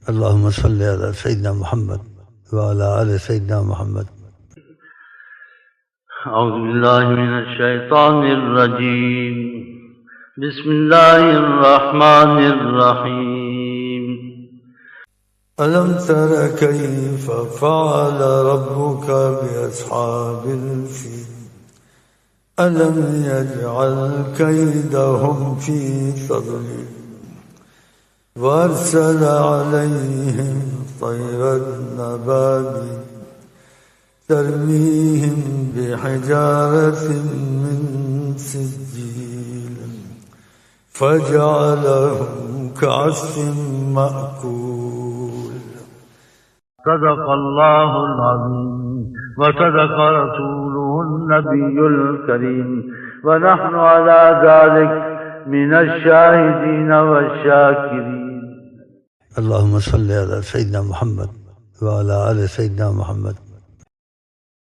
اللهم صل على سيدنا محمد وعلى آل سيدنا محمد. أعوذ بالله من الشيطان الرجيم. بسم الله الرحمن الرحيم. ألم تر كيف فعل ربك بأصحاب الفيل ألم يجعل كيدهم في تضليل وأرسل عليهم طيرا أبابيل ترميهم بحجارة من سجيل فجعلهم كعصف مأكول. صدق الله العظيم وصدق رسوله النبي الكريم، ونحن على ذلك من الشاهدين والشاكرين. اللهم صل على سيدنا محمد وعلى آل سيدنا محمد.